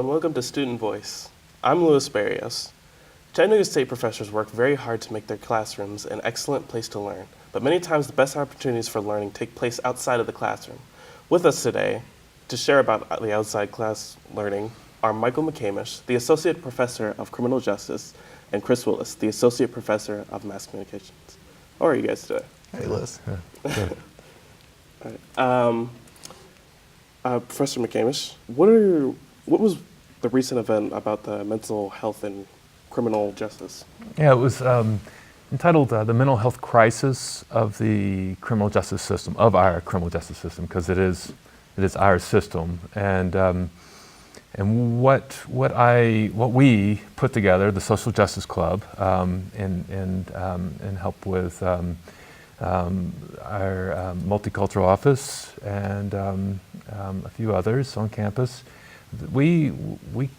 and welcome to Student Voice. I'm Willis Berrios. Chattanooga State professors work very hard to make their classrooms an excellent place to learn, but many times the best opportunities for learning take place outside of the classroom. With us today to share about the outside class learning are Micheal McCamish, the Associate Professor of Criminal Justice, and Chris Willis, the Associate Professor of Mass Communications. How are you guys today? Hey, Liz. Good. All right. Professor McCamish, what was the recent event about the mental health and criminal justice? Yeah, it was entitled The Mental Health Crisis of the Criminal Justice System, of our criminal justice system, because it is our system. And what we put together, the Social Justice Club, and help with our multicultural office and a few others on campus. We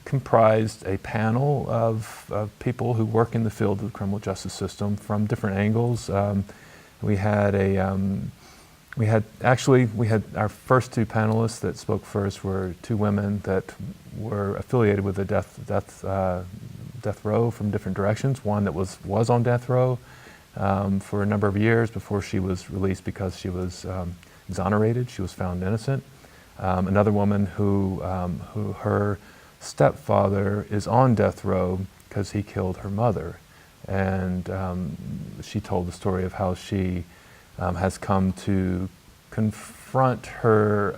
comprised a panel of people who work in the field of the criminal justice system from different angles. We had our first two panelists that spoke first were two women that were affiliated with the death row from different directions. One that was on death row for a number of years before she was released because she was exonerated. She was found innocent. Another woman who her stepfather is on death row because he killed her mother, and she told the story of how she has come to confront her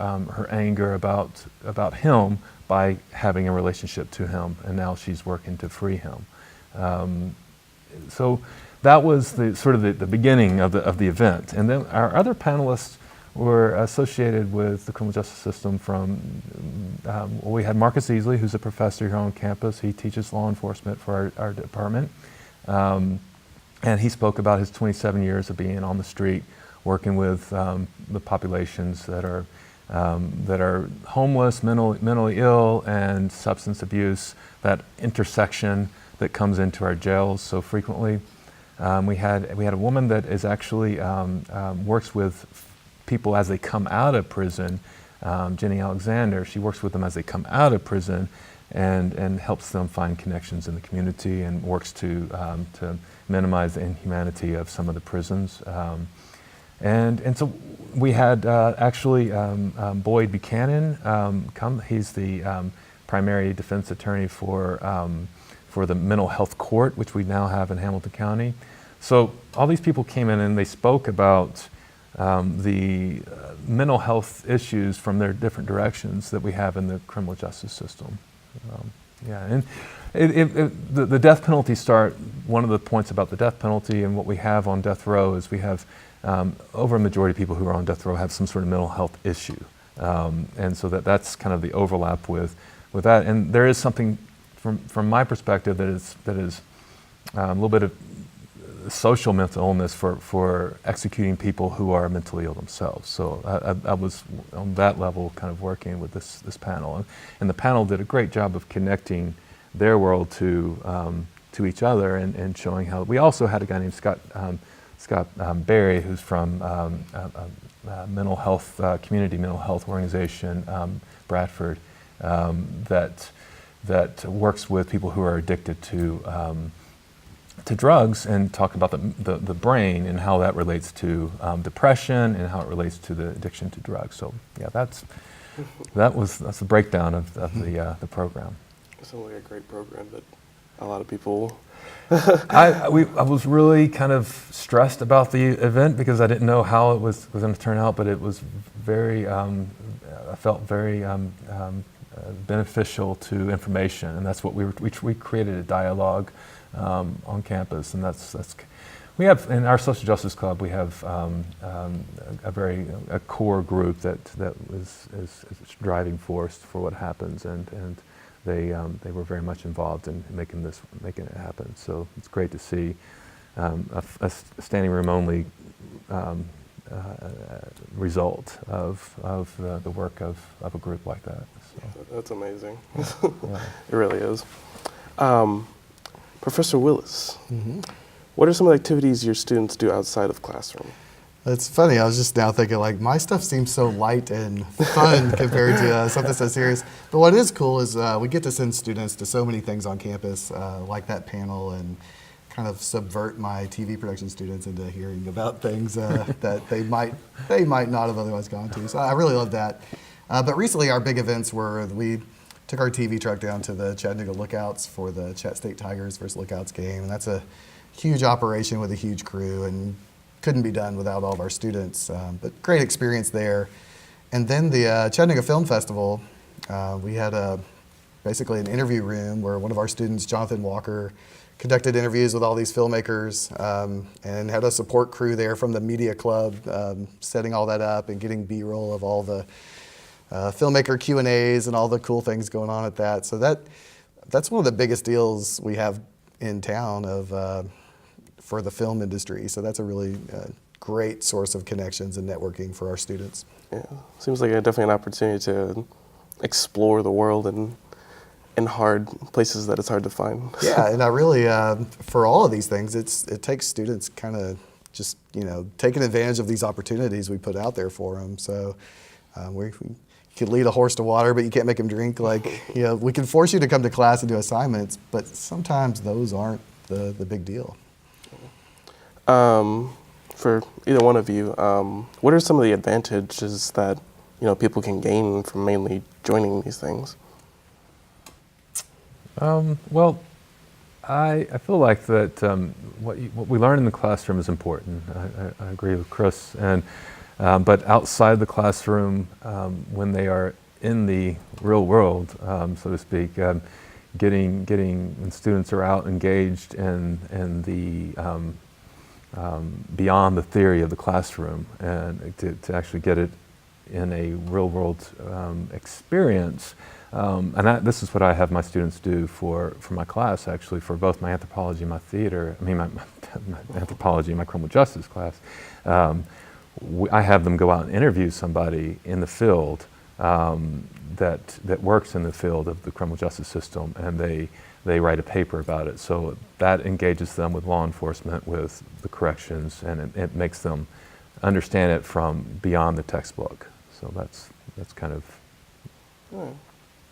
anger about him by having a relationship to him, and now she's working to free him. So that was the beginning of the event, and then our other panelists were associated with the criminal justice system from, we had Marcus Easley, who's a professor here on campus. He teaches law enforcement for our department. And he spoke about his 27 years of being on the street, working with the populations that are homeless, mentally ill, and substance abuse, that intersection that comes into our jails so frequently. We had a woman that is actually works with people as they come out of prison, Jenny Alexander. She works with them as they come out of prison and helps them find connections in the community and works to minimize the inhumanity of some of the prisons. And so we had Boyd Buchanan come. He's the primary defense attorney for the mental health court, which we now have in Hamilton County. So all these people came in and they spoke about the mental health issues from their different directions that we have in the criminal justice system. And the death penalty one of the points about the death penalty and what we have on death row is we have over a majority of people who are on death row have some sort of mental health issue. And so that's kind of the overlap with that. And there is something from my perspective that is a little bit of social mental illness for executing people who are mentally ill themselves. So I was on that level kind of working with this panel. And the panel did a great job of connecting their world to each other and showing how. We also had a guy named Scott Barry, who's from mental health, community mental health organization, Bradford, that works with people who are addicted to drugs and talk about the brain and how that relates to depression and how it relates to the addiction to drugs. So yeah, that's the breakdown of the program. It sounds like a great program that a lot of people. I was really kind of stressed about the event because I didn't know how it was going to turn out, but it was very. I felt very beneficial to information, and that's what we created a dialogue on campus, and that's we have in our social justice club we have a core group that is driving force for what happens, and they were very much involved in making it happen. So it's great to see a standing room only result of the work of a group like that. So. That's amazing. Yeah. It really is. Professor Willis, what are some of the activities your students do outside of classroom? It's funny, I was just now thinking, like, my stuff seems so light and fun compared to something so serious. But what is cool is we get to send students to so many things on campus, like that panel, and kind of subvert my TV production students into hearing about things that they might not have otherwise gone to. So I really love that. But recently our big events were, we took our TV truck down to the Chattanooga Lookouts for the Chat State Tigers versus Lookouts game, and that's a huge operation with a huge crew, and couldn't be done without all of our students, but great experience there. And then the Chattanooga Film Festival, we had basically an interview room where one of our students, Jonathan Walker, conducted interviews with all these filmmakers, and had a support crew there from the media club, setting all that up and getting B-roll of all the filmmaker Q&As and all the cool things going on at that. So that's one of the biggest deals we have in town for the film industry. So that's a really great source of connections and networking for our students. Yeah, seems like definitely an opportunity to explore the world in hard places that it's hard to find. Yeah, and I really, for all of these things, it takes students kind of just, taking advantage of these opportunities we put out there for them. So we can lead a horse to water, but you can't make him drink. Like, we can force you to come to class and do assignments, but sometimes those aren't the big deal. For either one of you, what are some of the advantages that people can gain from mainly joining these things? Well, I feel like that what we learn in the classroom is important. I agree with Chris, but outside the classroom, when they are in the real world, so to speak, when students are out engaged in the beyond the theory of the classroom, and to actually get it in a real world experience. This is what I have my students do for my class, actually, for both my anthropology and my theater, my anthropology and my criminal justice class. I have them go out and interview somebody in the field that works in the field of the criminal justice system, and they write a paper about it. So that engages them with law enforcement, with the corrections, and it makes them understand it from beyond the textbook. So that's kind of... Yeah.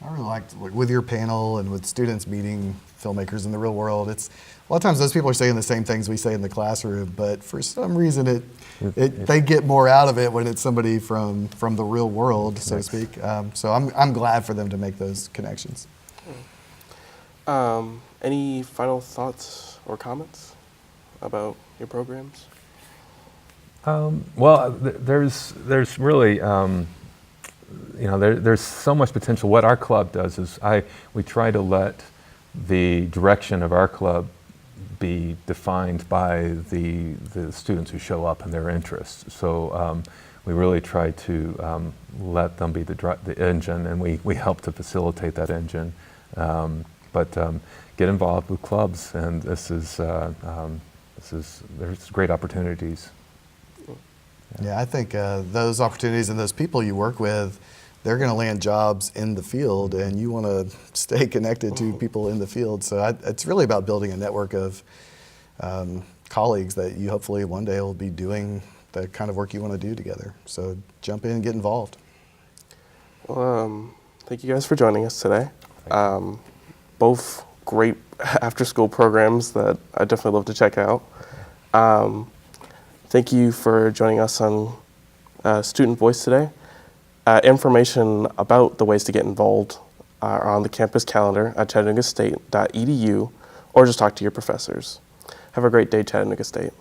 I really liked, with your panel and with students meeting filmmakers in the real world, it's a lot of times those people are saying the same things we say in the classroom, but for some reason they get more out of it when it's somebody from the real world, so to speak. So I'm glad for them to make those connections. Any final thoughts or comments about your programs? Well, there's really, there's so much potential. What our club does is we try to let the direction of our club be defined by the students who show up and their interests. So we really try to let them be the engine, and we help to facilitate that engine. But get involved with clubs, and there's great opportunities. Yeah, I think those opportunities and those people you work with, they're going to land jobs in the field, and you want to stay connected to people in the field. So it's really about building a network of colleagues that you hopefully one day will be doing the kind of work you want to do together. So jump in and get involved. Well, thank you guys for joining us today. Both great after-school programs that I definitely love to check out. Thank you for joining us on Student Voice today. Information about the ways to get involved are on the campus calendar at chattanoogastate.edu, or just talk to your professors. Have a great day, Chattanooga State.